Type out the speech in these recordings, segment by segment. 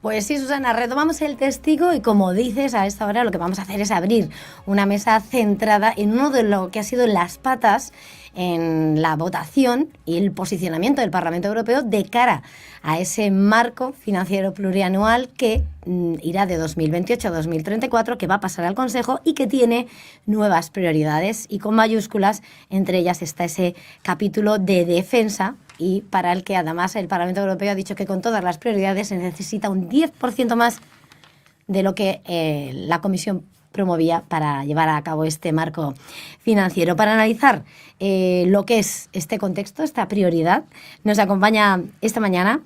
Pues sí, Susana, retomamos el testigo y como dices, a esta hora lo que vamos a hacer es abrir una mesa centrada en uno de lo que ha sido las patas en la votación y el posicionamiento del Parlamento Europeo de cara a ese marco financiero plurianual que irá de 2028 a 2034, que va a pasar al Consejo y que tiene nuevas prioridades y con mayúsculas. Entre ellas está ese capítulo de defensa, y para el que además el Parlamento Europeo ha dicho que con todas las prioridades se necesita un 10% más de lo que la Comisión promovía para llevar a cabo este marco financiero. Para analizar lo que es este contexto, esta prioridad, nos acompaña esta mañana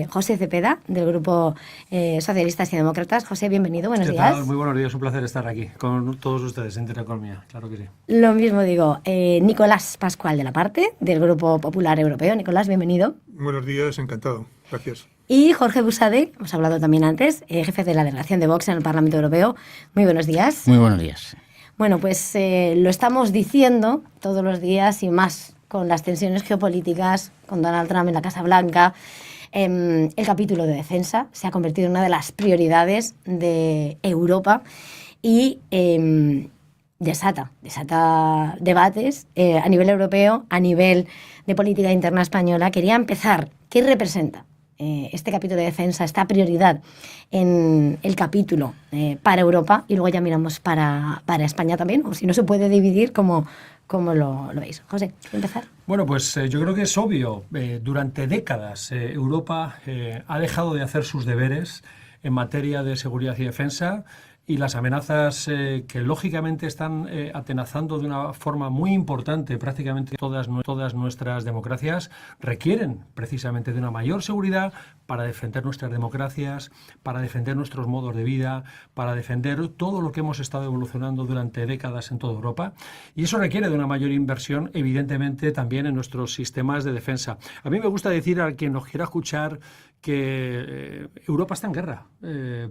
José Cepeda, del Grupo Socialistas y Demócratas. José, bienvenido, buenos días. ¿Qué tal? Muy buenos días, un placer estar aquí con todos ustedes en Intereconomía, claro que sí. Lo mismo digo, Nicolás Pascual de la Parte, del Grupo Popular Europeo. Nicolás, bienvenido. Buenos días, encantado, gracias. Y Jorge Buxade, hemos hablado también antes, jefe de la delegación de Vox en el Parlamento Europeo. Muy buenos días. Muy buenos días. Bueno, pues lo estamos diciendo todos los días y más con las tensiones geopolíticas, con Donald Trump en la Casa Blanca. El capítulo de defensa se ha convertido en una de las prioridades de Europa y desata debates a nivel europeo, a nivel de política interna española. Quería empezar, ¿qué representa este capítulo de defensa, esta prioridad en el capítulo para Europa? Y luego ya miramos para España también, o si no se puede dividir, ¿cómo lo veis? José, empezar. Bueno, pues yo creo que es obvio. Durante décadas Europa ha dejado de hacer sus deberes en materia de seguridad y defensa, y las amenazas que lógicamente están atenazando de una forma muy importante prácticamente todas nuestras democracias requieren precisamente de una mayor seguridad para defender nuestras democracias, para defender nuestros modos de vida, para defender todo lo que hemos estado evolucionando durante décadas en toda Europa, y eso requiere de una mayor inversión evidentemente también en nuestros sistemas de defensa. A mí me gusta decir a quien nos quiera escuchar que Europa está en guerra,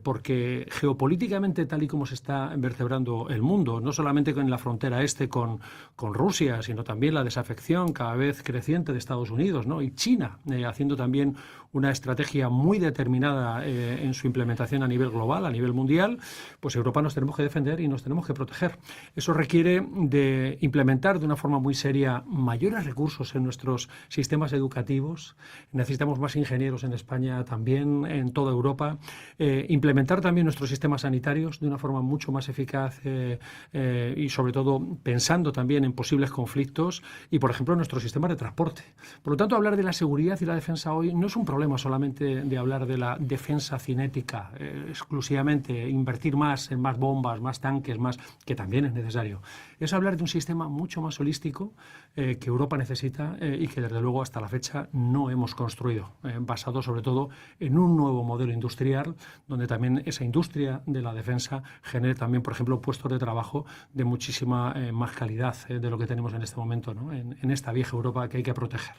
porque geopolíticamente, tal y como se está vertebrando el mundo, no solamente en la frontera este con Rusia, sino también la desafección cada vez creciente de Estados Unidos, ¿no? Y China, haciendo también una estrategia muy determinada en su implementación a nivel global, a nivel mundial, pues Europa nos tenemos que defender y nos tenemos que proteger. Eso requiere de implementar de una forma muy seria mayores recursos en nuestros sistemas educativos. Necesitamos más ingenieros en España, también en toda Europa. Implementar también nuestros sistemas sanitarios de una forma mucho más eficaz y sobre todo pensando también en posibles conflictos y, por ejemplo, en nuestros sistemas de transporte. Por lo tanto, hablar de la seguridad y la defensa hoy no es un problema solamente de hablar de la defensa cinética exclusivamente, invertir más en más bombas, más tanques, más, que también es necesario. Es hablar de un sistema mucho más holístico que Europa necesita y que desde luego hasta la fecha no hemos construido, basado sobre todo en un nuevo modelo industrial donde también esa industria de la defensa genere también, por ejemplo, puestos de trabajo de muchísima más calidad de lo que tenemos en este momento, ¿no? en esta vieja Europa que hay que proteger.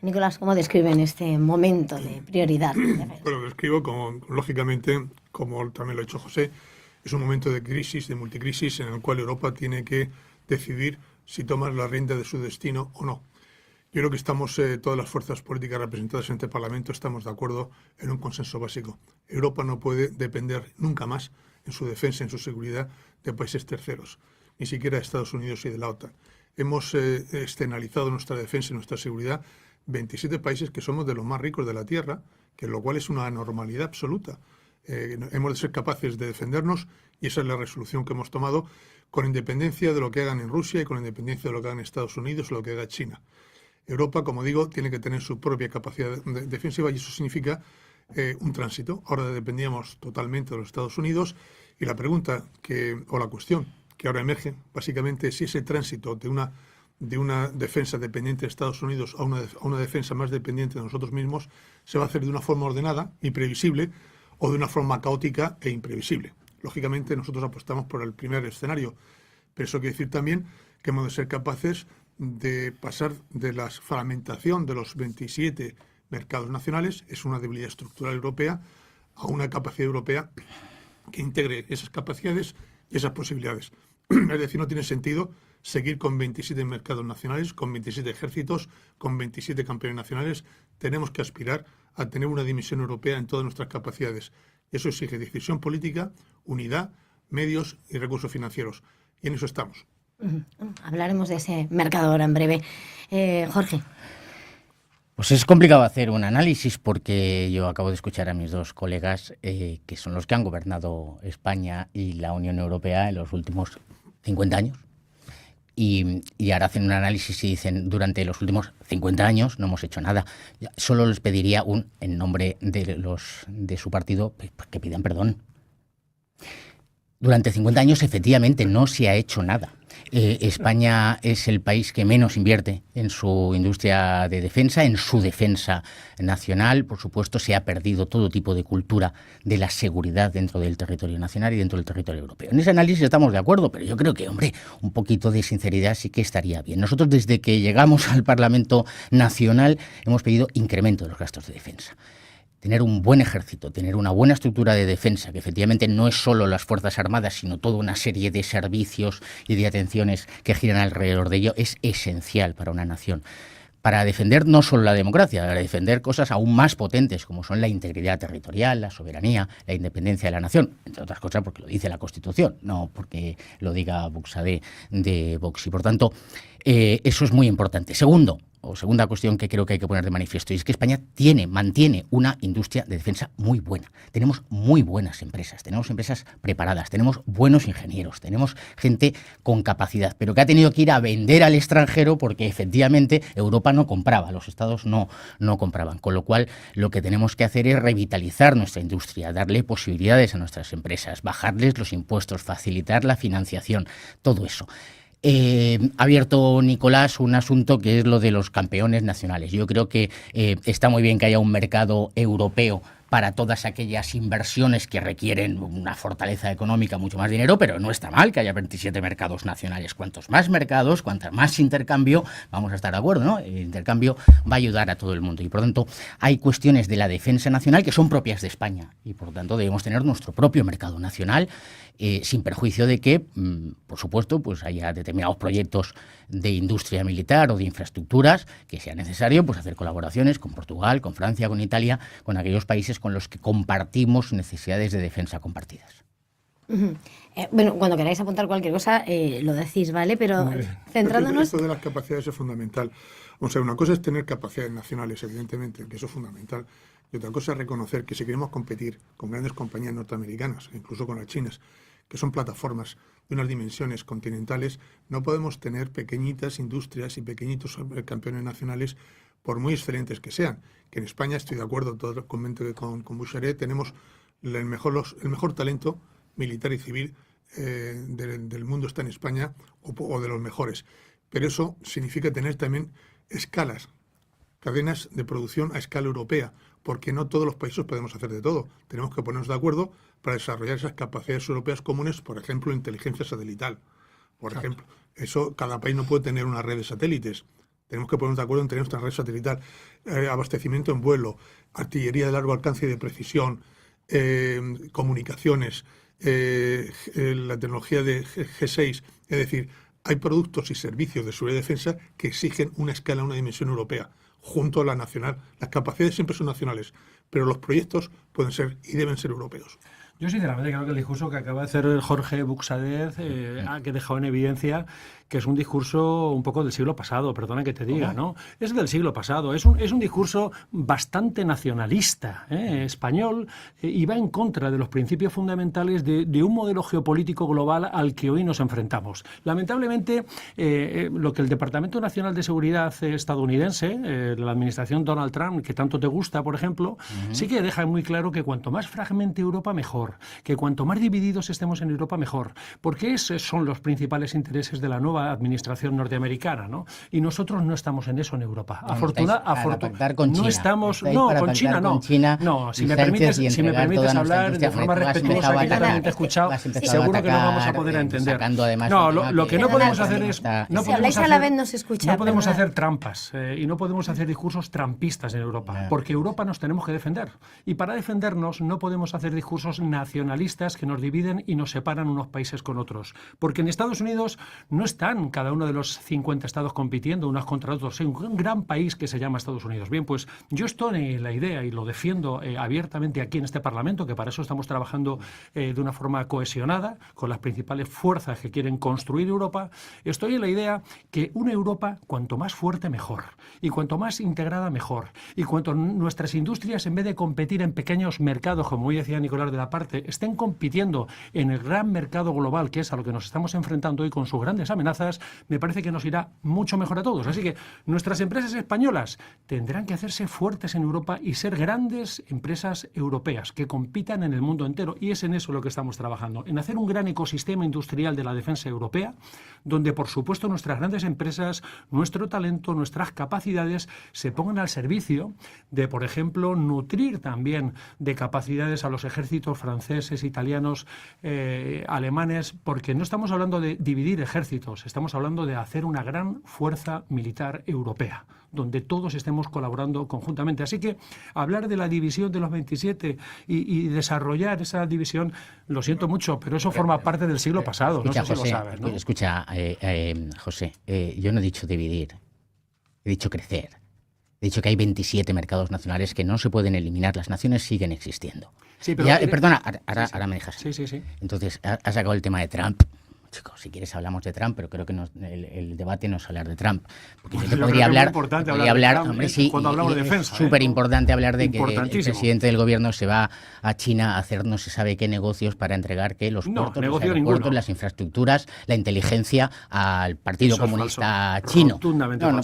Nicolás, ¿cómo describen este momento de prioridad? Bueno, lo describo lógicamente, como también lo ha hecho José, es un momento de crisis, de multicrisis, en el cual Europa tiene que decidir si toma la rienda de su destino o no. Yo creo que estamos, todas las fuerzas políticas representadas en este Parlamento, estamos de acuerdo en un consenso básico. Europa no puede depender nunca más en su defensa, en su seguridad, de países terceros, ni siquiera de Estados Unidos y de la OTAN. Hemos externalizado nuestra defensa y nuestra seguridad 27 países que somos de los más ricos de la Tierra, que lo cual es una anormalidad absoluta. Hemos de ser capaces de defendernos y esa es la resolución que hemos tomado con independencia de lo que hagan en Rusia y con independencia de lo que hagan en Estados Unidos o lo que haga China. Europa, como digo, tiene que tener su propia capacidad defensiva y eso significa un tránsito. Ahora dependíamos totalmente de los Estados Unidos y la pregunta o la cuestión que ahora emerge, básicamente, si ese tránsito de una defensa dependiente de Estados Unidos a una defensa más dependiente de nosotros mismos se va a hacer de una forma ordenada y previsible o de una forma caótica e imprevisible. Lógicamente, nosotros apostamos por el primer escenario, pero eso quiere decir también que hemos de ser capaces de pasar de la fragmentación de los 27 mercados nacionales, es una debilidad estructural europea, a una capacidad europea que integre esas capacidades y esas posibilidades. Es decir, no tiene sentido seguir con 27 mercados nacionales, con 27 ejércitos, con 27 campeones nacionales. Tenemos que aspirar a tener una dimensión europea en todas nuestras capacidades. Y eso exige decisión política, unidad, medios y recursos financieros. Y en eso estamos. Hablaremos de ese mercado ahora en breve. Jorge. Pues es complicado hacer un análisis porque yo acabo de escuchar a mis dos colegas que son los que han gobernado España y la Unión Europea en los últimos 50 años. Y ahora hacen un análisis y dicen, durante los últimos 50 años no hemos hecho nada. Solo les pediría en nombre de su partido, pues, que pidan perdón. Durante 50 años efectivamente no se ha hecho nada. España es el país que menos invierte en su industria de defensa, en su defensa nacional. Por supuesto, se ha perdido todo tipo de cultura de la seguridad dentro del territorio nacional y dentro del territorio europeo. En ese análisis estamos de acuerdo, pero yo creo que, hombre, un poquito de sinceridad sí que estaría bien. Nosotros, desde que llegamos al Parlamento Nacional, hemos pedido incremento de los gastos de defensa. Tener un buen ejército, tener una buena estructura de defensa, que efectivamente no es solo las Fuerzas Armadas, sino toda una serie de servicios y de atenciones que giran alrededor de ello, es esencial para una nación. Para defender no solo la democracia, para defender cosas aún más potentes, como son la integridad territorial, la soberanía, la independencia de la nación, entre otras cosas porque lo dice la Constitución, no porque lo diga Buxadé de Vox. Y por tanto, eso es muy importante. Segunda cuestión que creo que hay que poner de manifiesto, y es que España mantiene una industria de defensa muy buena. Tenemos muy buenas empresas, tenemos empresas preparadas, tenemos buenos ingenieros, tenemos gente con capacidad, pero que ha tenido que ir a vender al extranjero porque efectivamente Europa no compraba, los estados no compraban. Con lo cual, lo que tenemos que hacer es revitalizar nuestra industria, darle posibilidades a nuestras empresas, bajarles los impuestos, facilitar la financiación, todo eso. Ha abierto Nicolás un asunto que es lo de los campeones nacionales. Yo creo que está muy bien que haya un mercado europeo para todas aquellas inversiones que requieren una fortaleza económica, mucho más dinero, pero no está mal que haya 27 mercados nacionales. Cuantos más mercados, cuanto más intercambio, vamos a estar de acuerdo, ¿no? El intercambio va a ayudar a todo el mundo y, por lo tanto, hay cuestiones de la defensa nacional que son propias de España y, por lo tanto, debemos tener nuestro propio mercado nacional, sin perjuicio de que, por supuesto, pues haya determinados proyectos de industria militar o de infraestructuras que sea necesario pues hacer colaboraciones con Portugal, con Francia, con Italia, con aquellos países con los que compartimos necesidades de defensa compartidas. Bueno, cuando queráis apuntar cualquier cosa, lo decís, ¿vale? Pero centrándonos... Esto de las capacidades es fundamental. O sea, una cosa es tener capacidades nacionales, evidentemente, que eso es fundamental. Y otra cosa es reconocer que si queremos competir con grandes compañías norteamericanas, incluso con las chinas, que son plataformas de unas dimensiones continentales, no podemos tener pequeñitas industrias y pequeñitos campeones nacionales, por muy excelentes que sean. Que en España, estoy de acuerdo, todo el comento con Buxaré, tenemos el mejor talento militar y civil del mundo está en España, o de los mejores. Pero eso significa tener también escalas, cadenas de producción a escala europea, porque no todos los países podemos hacer de todo. Tenemos que ponernos de acuerdo para desarrollar esas capacidades europeas comunes, por ejemplo, inteligencia satelital. Por ejemplo, eso, cada país no puede tener una red de satélites. Tenemos que ponernos de acuerdo en tener nuestra red satelital, abastecimiento en vuelo, artillería de largo alcance y de precisión, comunicaciones, la tecnología de G6. Es decir, hay productos y servicios de seguridad y defensa que exigen una escala, una dimensión europea, junto a la nacional. Las capacidades siempre son nacionales, pero los proyectos pueden ser y deben ser europeos. Yo sinceramente creo que el discurso que acaba de hacer Jorge Buxadé ha dejado en evidencia que es un discurso un poco del siglo pasado, perdona que te diga, ¿no? Es del siglo pasado, es un discurso bastante nacionalista, español, y va en contra de los principios fundamentales de un modelo geopolítico global al que hoy nos enfrentamos. Lamentablemente, lo que el Departamento Nacional de Seguridad estadounidense, la administración Donald Trump, que tanto te gusta, por ejemplo, sí que deja muy claro que cuanto más fragmente Europa, mejor, que cuanto más divididos estemos en Europa, mejor, porque esos son los principales intereses de la nueva administración norteamericana, ¿no? Y nosotros no estamos en eso en Europa. No estamos, no, con China no. No, si me permites hablar de forma respetuosa, que también te he escuchado, seguro que no vamos a poder entender. No, lo que no podemos hacer es, no podemos hacer trampas y no podemos hacer discursos trampistas en Europa, porque Europa nos tenemos que defender y para defendernos no podemos hacer discursos nacionalistas que nos dividen y nos separan unos países con otros. Porque en Estados Unidos no están cada uno de los 50 estados compitiendo unos contra otros. Hay un gran país que se llama Estados Unidos. Bien, pues yo estoy en la idea y lo defiendo abiertamente aquí en este Parlamento, que para eso estamos trabajando de una forma cohesionada con las principales fuerzas que quieren construir Europa. Estoy en la idea que una Europa cuanto más fuerte mejor, y cuanto más integrada mejor, y cuanto nuestras industrias, en vez de competir en pequeños mercados, como hoy decía Nicolás de la Parte, estén compitiendo en el gran mercado global, que es a lo que nos estamos enfrentando hoy con sus grandes amenazas, me parece que nos irá mucho mejor a todos. Así que nuestras empresas españolas tendrán que hacerse fuertes en Europa y ser grandes empresas europeas que compitan en el mundo entero, y es en eso lo que estamos trabajando, en hacer un gran ecosistema industrial de la defensa europea, donde por supuesto nuestras grandes empresas, nuestro talento, nuestras capacidades se pongan al servicio de, por ejemplo, nutrir también de capacidades a los ejércitos franceses, italianos, alemanes, porque no estamos hablando de dividir ejércitos, estamos hablando de hacer una gran fuerza militar europea, donde todos estemos colaborando conjuntamente. Así que hablar de la división de los 27 y desarrollar esa división, lo siento mucho, pero eso forma parte del siglo pasado. Escucha, no sé José, si lo sabes, ¿no? Escucha, José, yo no he dicho dividir, he dicho crecer. He dicho que hay 27 mercados nacionales que no se pueden eliminar, las naciones siguen existiendo. Sí, pero perdona, ahora me dejas. Sí. Entonces, has sacado el tema de Trump. Chicos, si quieres hablamos de Trump, pero creo que el debate no es hablar de Trump. Porque yo te podría hablar, hombre, sí, cuando hablamos de defensa. Es súper importante hablar de que el presidente del gobierno se va a China a hacer no se sabe qué negocios para entregar que los puertos, los aeropuertos, las infraestructuras, la inteligencia al Partido Comunista chino.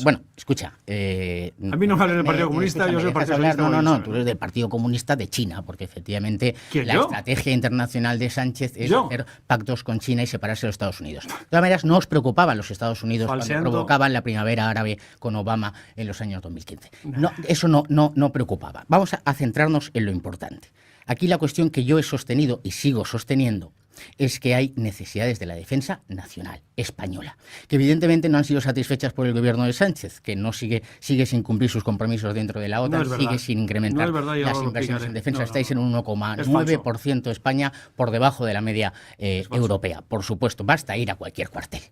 Bueno, escucha. A mí no me hables del Partido Comunista, yo soy del Partido Comunista. No, tú eres del Partido Comunista de China, porque efectivamente la estrategia internacional de Sánchez es hacer pactos con China y separarse de los Estados Unidos. De todas maneras, no os preocupaban los Estados Unidos cuando provocaban la primavera árabe con Obama en los años 2015. No, eso no preocupaba. Vamos a centrarnos en lo importante. Aquí la cuestión que yo he sostenido y sigo sosteniendo es que hay necesidades de la defensa nacional española, que evidentemente no han sido satisfechas por el gobierno de Sánchez, que no sigue sin cumplir sus compromisos dentro de la OTAN, sigue sin incrementar las inversiones en defensa. Estáis en un 1,9% España, por debajo de la media europea. Por supuesto, basta ir a cualquier cuartel.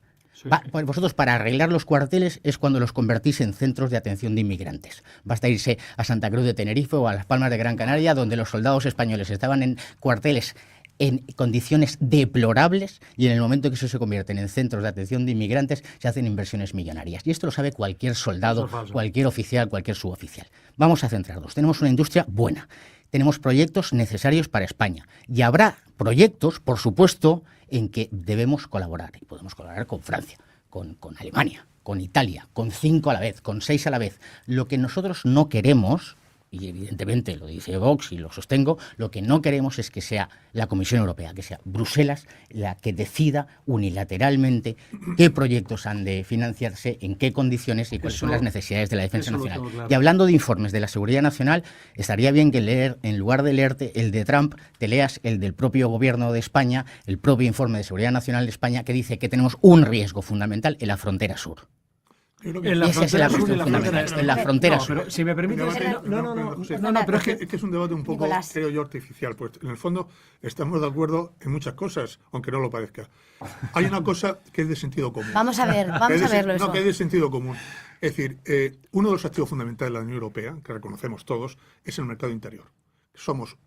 Pues vosotros, para arreglar los cuarteles es cuando los convertís en centros de atención de inmigrantes. Basta irse a Santa Cruz de Tenerife o a Las Palmas de Gran Canaria, donde los soldados españoles estaban en cuarteles en condiciones deplorables, y en el momento que eso se convierten en centros de atención de inmigrantes se hacen inversiones millonarias. Y esto lo sabe cualquier soldado, cualquier oficial, cualquier suboficial. Vamos a centrarnos. Tenemos una industria buena. Tenemos proyectos necesarios para España. Y habrá proyectos, por supuesto, en que debemos colaborar. Y podemos colaborar con Francia, con Alemania, con Italia, con 5 a la vez, con 6 a la vez. Lo que nosotros no queremos, y evidentemente lo dice Vox y lo sostengo, lo que no queremos es que sea la Comisión Europea, que sea Bruselas la que decida unilateralmente qué proyectos han de financiarse, en qué condiciones y cuáles son las necesidades de la defensa nacional. Claro. Y hablando de informes de la seguridad nacional, estaría bien que en lugar de leerte el de Trump, te leas el del propio gobierno de España, el propio informe de seguridad nacional de España, que dice que tenemos un riesgo fundamental en la frontera sur. En la frontera sur y en la frontera sur. Pero si me permites, pero es que es un debate un poco, creo yo, artificial. Pues en el fondo estamos de acuerdo en muchas cosas, aunque no lo parezca. Hay una cosa que es de sentido común. Vamos a verlo eso. No, que es de sentido común. Es decir, uno de los activos fundamentales de la Unión Europea, que reconocemos todos, es el mercado interior. Somos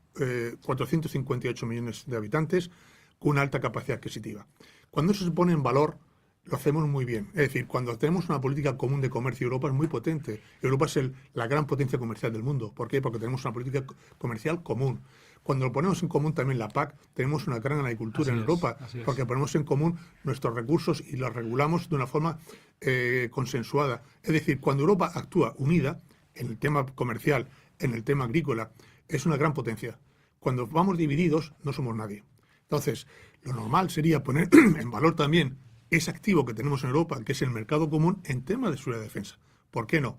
458 millones de habitantes con una alta capacidad adquisitiva. Cuando eso se pone en valor, lo hacemos muy bien. Es decir, cuando tenemos una política común de comercio, Europa es muy potente. Europa es la gran potencia comercial del mundo. ¿Por qué? Porque tenemos una política comercial común. Cuando lo ponemos en común también la PAC, tenemos una gran agricultura en Europa, porque ponemos en común nuestros recursos y los regulamos de una forma consensuada. Es decir, cuando Europa actúa unida en el tema comercial, en el tema agrícola, es una gran potencia. Cuando vamos divididos, no somos nadie. Entonces, lo normal sería poner en valor también ese activo que tenemos en Europa, que es el mercado común, en temas de seguridad y defensa. ¿Por qué no?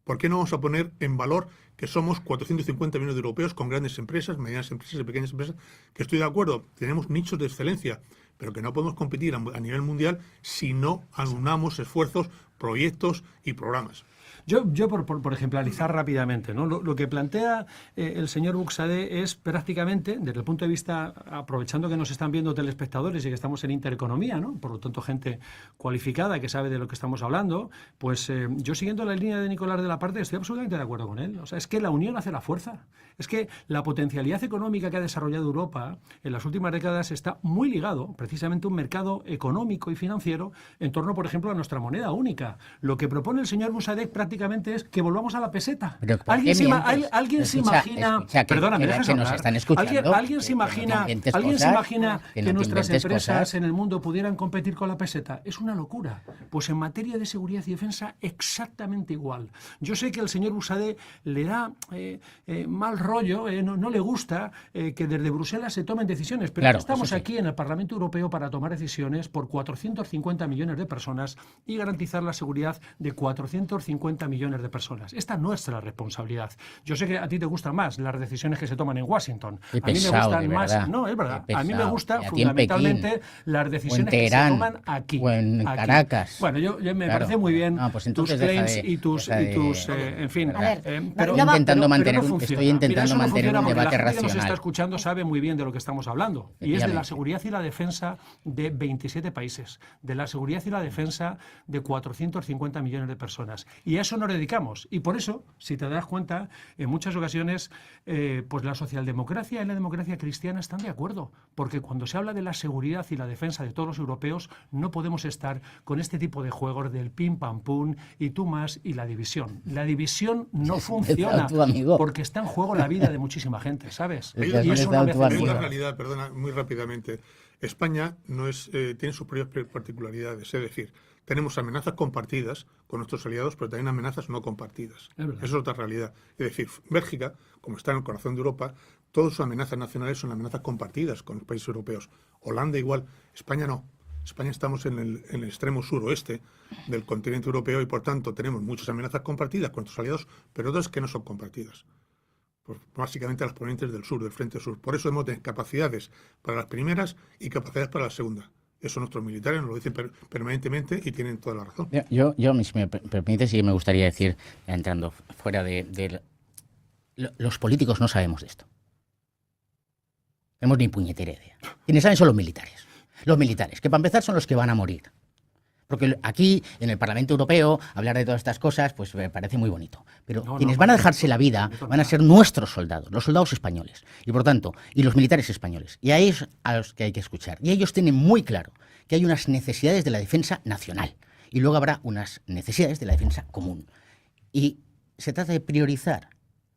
¿Por qué no vamos a poner en valor que somos 450 millones de europeos con grandes empresas, medianas empresas y pequeñas empresas? Que estoy de acuerdo, tenemos nichos de excelencia, pero que no podemos competir a nivel mundial si no aunamos esfuerzos, proyectos y programas. Yo por ejemplarizar rápidamente, ¿no? Lo que plantea el señor Buxadé es prácticamente, desde el punto de vista, aprovechando que nos están viendo telespectadores y que estamos en intereconomía, ¿no? Por lo tanto, gente cualificada que sabe de lo que estamos hablando, pues yo siguiendo la línea de Nicolás de la Parte estoy absolutamente de acuerdo con él. O sea, es que la unión hace la fuerza. Es que la potencialidad económica que ha desarrollado Europa en las últimas décadas está muy ligado precisamente a un mercado económico y financiero en torno, por ejemplo, a nuestra moneda única. Lo que propone el señor Buxadé prácticamente es que volvamos a la peseta. ¿Alguien se imagina... Perdona, ¿me dejas hablar? ¿Alguien se imagina que nuestras empresas en el mundo pudieran competir con la peseta? Es una locura. Pues en materia de seguridad y defensa, exactamente igual. Yo sé que al señor Buxadé le da mal rollo, no le gusta que desde Bruselas se tomen decisiones, pero claro, estamos aquí en el Parlamento Europeo para tomar decisiones por 450 millones de personas y garantizar la seguridad de 450 millones de personas. Esta es nuestra responsabilidad. Yo sé que a ti te gustan más las decisiones que se toman en Washington. A mí me gustan más... No, es verdad. A mí me gusta fundamentalmente las decisiones que se toman aquí. O en Caracas. Bueno, yo me parece muy bien pues tus claims y tus en fin. Pero estoy intentando mantener un debate racional. La gente que nos está escuchando sabe muy bien de lo que estamos hablando. Y es de la seguridad y la defensa de 27 países. De la seguridad y la defensa de 450 millones de personas. Y a eso nos dedicamos. Y por eso, si te das cuenta, en muchas ocasiones, pues la socialdemocracia y la democracia cristiana están de acuerdo. Porque cuando se habla de la seguridad y la defensa de todos los europeos, no podemos estar con este tipo de juegos del pim pam pum y tú más y la división. La división no funciona porque está en juego la vida de muchísima gente, ¿sabes? Y es una realidad, perdona, muy rápidamente. España tiene sus propias particularidades, es decir, tenemos amenazas compartidas con nuestros aliados, pero también amenazas no compartidas. Eso es otra realidad. Es decir, Bélgica, como está en el corazón de Europa, todas sus amenazas nacionales son amenazas compartidas con los países europeos. Holanda igual, España no. España estamos en el extremo suroeste del continente europeo y, por tanto, tenemos muchas amenazas compartidas con nuestros aliados, pero otras que no son compartidas. Pues, básicamente las provenientes del sur, del frente sur. Por eso hemos tenido capacidades para las primeras y capacidades para las segundas. Eso nuestros militares nos lo dicen permanentemente y tienen toda la razón. Yo si me permite, sí me gustaría decir, entrando fuera de los políticos no sabemos de esto. No tenemos ni puñetera idea. Quienes saben son los militares. Los militares, que para empezar son los que van a morir. Porque aquí, en el Parlamento Europeo, hablar de todas estas cosas, pues me parece muy bonito. Pero quienes van a dejarse la vida van a ser nuestros soldados, los soldados españoles. Y por tanto, y los militares españoles. Y a ellos a los que hay que escuchar. Y ellos tienen muy claro que hay unas necesidades de la defensa nacional. Y luego habrá unas necesidades de la defensa común. Y se trata de priorizar.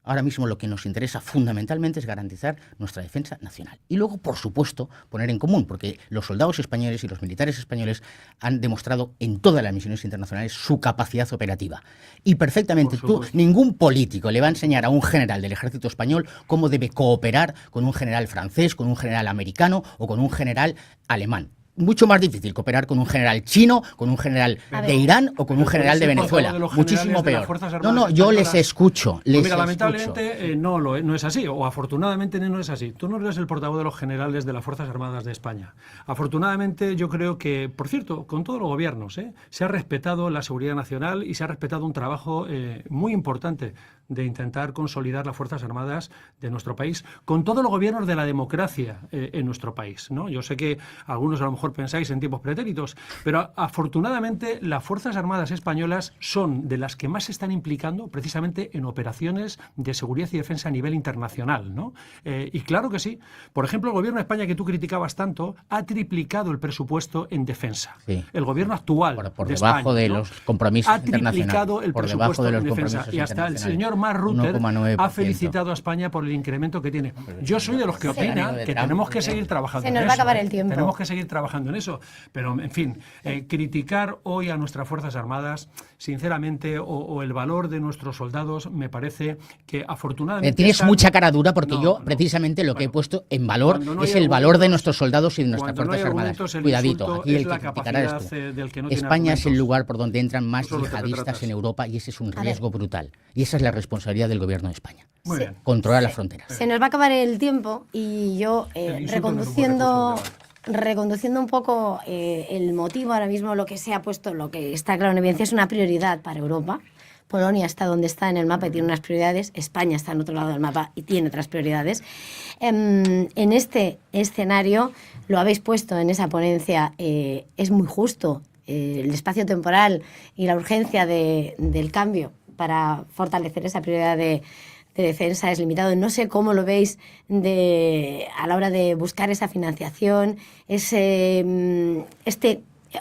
Ahora mismo lo que nos interesa fundamentalmente es garantizar nuestra defensa nacional. Y luego, por supuesto, poner en común, porque los soldados españoles y los militares españoles han demostrado en todas las misiones internacionales su capacidad operativa. Y perfectamente ningún político le va a enseñar a un general del ejército español cómo debe cooperar con un general francés, con un general americano o con un general alemán. Mucho más difícil cooperar con un general chino, con un general de Irán o con un general de Venezuela. Muchísimo peor. Yo les escucho. Mira, lamentablemente no es así, o afortunadamente no es así. Tú no eres el portavoz de los generales de las Fuerzas Armadas de España. Afortunadamente yo creo que, por cierto, con todos los gobiernos, se ha respetado la seguridad nacional y se ha respetado un trabajo muy importante de intentar consolidar las Fuerzas Armadas de nuestro país, con todos los gobiernos de la democracia en nuestro país, ¿no? Yo sé que algunos a lo mejor pensáis en tiempos pretéritos, pero afortunadamente las Fuerzas Armadas españolas son de las que más se están implicando precisamente en operaciones de seguridad y defensa a nivel internacional, ¿no? Y claro que sí. Por ejemplo, el gobierno de España, que tú criticabas tanto, ha triplicado el presupuesto en defensa. Sí. El gobierno actual por de debajo España, de los compromisos ha triplicado el presupuesto en defensa. Y hasta el señor Mark Rutte ha felicitado a España por el incremento que tiene. Yo soy de los que opinan que tenemos que seguir trabajando en eso. Se nos va a acabar el tiempo. Tenemos que seguir trabajando en eso. Pero, en fin, criticar hoy a nuestras Fuerzas Armadas, sinceramente, o el valor de nuestros soldados, me parece que afortunadamente... Tienes mucha cara dura porque precisamente lo que he puesto en valor es el valor de nuestros soldados y de nuestras Fuerzas Armadas. Cuidadito, aquí el que criticará es tú. España es el lugar por donde entran más yihadistas en Europa y ese es un riesgo brutal. Y esa es la responsabilidad del gobierno de España. Muy bien. Controlar las fronteras. Se nos va a acabar el tiempo y yo, reconduciendo un poco el motivo ahora mismo, lo que se ha puesto, lo que está claro en evidencia, es una prioridad para Europa, Polonia está donde está en el mapa y tiene unas prioridades, España está en otro lado del mapa y tiene otras prioridades. En este escenario, lo habéis puesto en esa ponencia, es muy justo el espacio temporal y la urgencia del cambio para fortalecer esa prioridad de defensa es limitado. No sé cómo lo veis a la hora de buscar esa financiación, este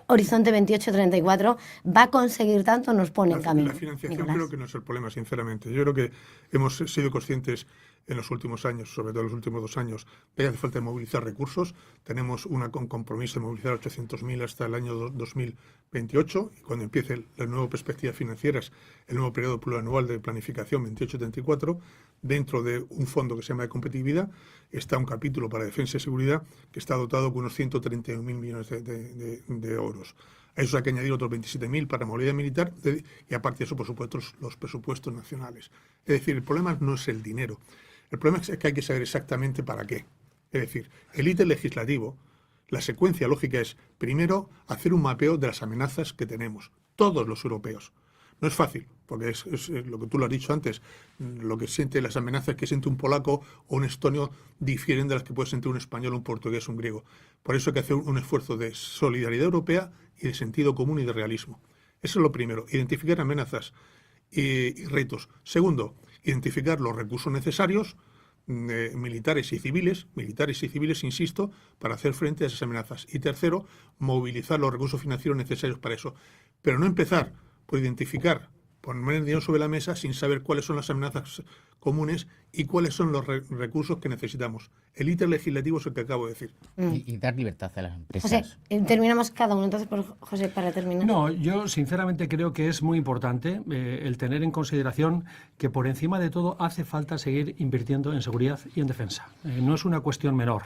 Horizonte 28-34 va a conseguir tanto, nos pone en camino. La financiación Nicolás. creo que no es el problema, sinceramente. Yo creo que hemos sido conscientes en los últimos años, sobre todo en los últimos 2 años, que hace falta movilizar recursos. Tenemos un compromiso de movilizar 800.000 hasta el año 2028, y cuando empiece la nueva perspectiva financiera, el nuevo periodo plurianual de planificación 28-34, dentro de un fondo que se llama de competitividad, está un capítulo para defensa y seguridad que está dotado con unos 131.000 millones de euros. A eso hay que añadir otros 27.000 para movilidad militar y aparte de eso, por supuesto, los presupuestos nacionales. Es decir, el problema no es el dinero. El problema es que hay que saber exactamente para qué. Es decir, el ítem legislativo, la secuencia lógica es, primero, hacer un mapeo de las amenazas que tenemos, todos los europeos. No es fácil, porque es lo que tú lo has dicho antes, lo que siente, las amenazas que siente un polaco o un estonio difieren de las que puede sentir un español, un portugués o un griego. Por eso hay que hacer un esfuerzo de solidaridad europea y de sentido común y de realismo. Eso es lo primero, identificar amenazas y retos. Segundo, identificar los recursos necesarios, militares y civiles, insisto, para hacer frente a esas amenazas. Y tercero, movilizar los recursos financieros necesarios para eso. Pero no empezar por identificar, poner el dinero sobre la mesa sin saber cuáles son las amenazas comunes y cuáles son los recursos que necesitamos. El ítem legislativo es el que acabo de decir. Y dar libertad a las empresas. José, terminamos cada uno entonces por José para terminar. No, yo sinceramente creo que es muy importante el tener en consideración que por encima de todo hace falta seguir invirtiendo en seguridad y en defensa. No es una cuestión menor,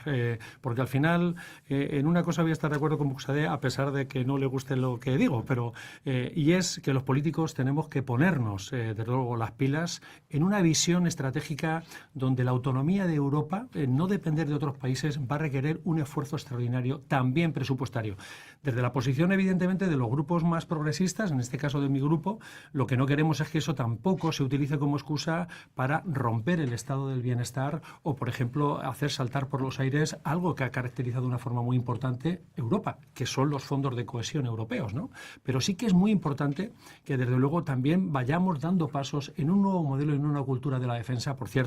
porque al final en una cosa voy a estar de acuerdo con Buxadé, a pesar de que no le guste lo que digo, pero y es que los políticos tenemos que ponernos desde luego las pilas en una visión estratégica donde la autonomía de Europa, no depender de otros países, va a requerir un esfuerzo extraordinario, también presupuestario. Desde la posición, evidentemente, de los grupos más progresistas, en este caso de mi grupo, lo que no queremos es que eso tampoco se utilice como excusa para romper el estado del bienestar o, por ejemplo, hacer saltar por los aires algo que ha caracterizado de una forma muy importante Europa, que son los fondos de cohesión europeos, ¿no? Pero sí que es muy importante que, desde luego, también vayamos dando pasos en un nuevo modelo, en una cultura de la defensa, por cierto,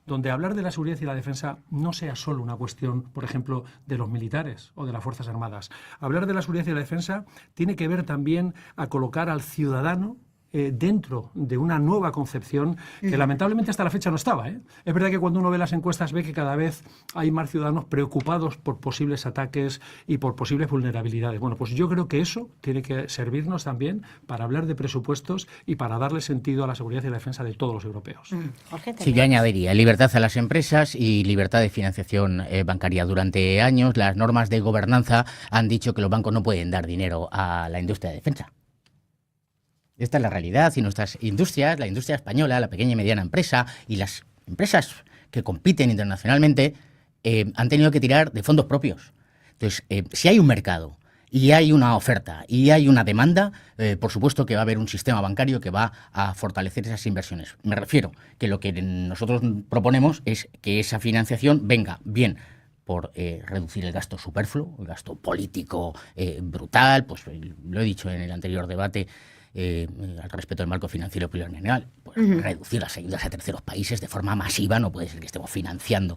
donde hablar de la seguridad y la defensa no sea solo una cuestión, por ejemplo, de los militares o de las Fuerzas Armadas. Hablar de la seguridad y la defensa tiene que ver también a colocar al ciudadano dentro de una nueva concepción que lamentablemente hasta la fecha no estaba. Es verdad que cuando uno ve las encuestas ve que cada vez hay más ciudadanos preocupados por posibles ataques y por posibles vulnerabilidades. Bueno, pues yo creo que eso tiene que servirnos también para hablar de presupuestos y para darle sentido a la seguridad y la defensa de todos los europeos. Jorge, Sí, yo añadiría libertad a las empresas y libertad de financiación bancaria. Durante años las normas de gobernanza han dicho que los bancos no pueden dar dinero a la industria de defensa. Esta es la realidad y nuestras industrias, la industria española, la pequeña y mediana empresa y las empresas que compiten internacionalmente han tenido que tirar de fondos propios. Entonces, si hay un mercado y hay una oferta y hay una demanda, por supuesto que va a haber un sistema bancario que va a fortalecer esas inversiones. Me refiero que lo que nosotros proponemos es que esa financiación venga bien por reducir el gasto superfluo, el gasto político brutal, pues lo he dicho en el anterior debate, al respecto del marco financiero plurianual, pues, reducir las ayudas a terceros países de forma masiva. No puede ser que estemos financiando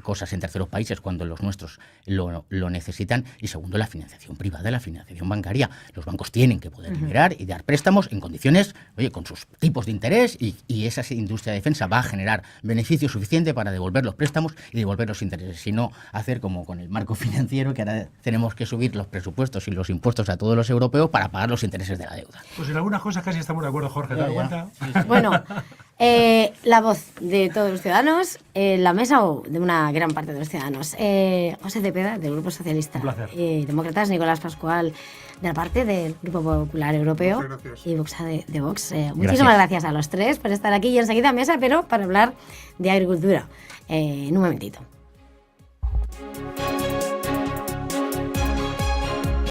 cosas en terceros países cuando los nuestros lo necesitan. Y segundo, la financiación privada, la financiación bancaria. Los bancos tienen que poder liberar y dar préstamos en condiciones, con sus tipos de interés, y esa industria de defensa va a generar beneficio suficiente para devolver los préstamos y devolver los intereses, y no hacer como con el marco financiero, que ahora tenemos que subir los presupuestos y los impuestos a todos los europeos para pagar los intereses de la deuda. Pues en algunas cosas casi estamos de acuerdo, Jorge, ¿te das cuenta? Bueno, la voz de todos los ciudadanos, la mesa o de una gran parte de los ciudadanos. José Cepeda, del Grupo Socialista. Un placer. Demócratas, Nicolás Pascual, de la parte del Grupo Popular Europeo. Muchas gracias. Y Buxadé de Vox. Muchísimas gracias a los tres por estar aquí y enseguida mesa, pero para hablar de agricultura. En un momentito.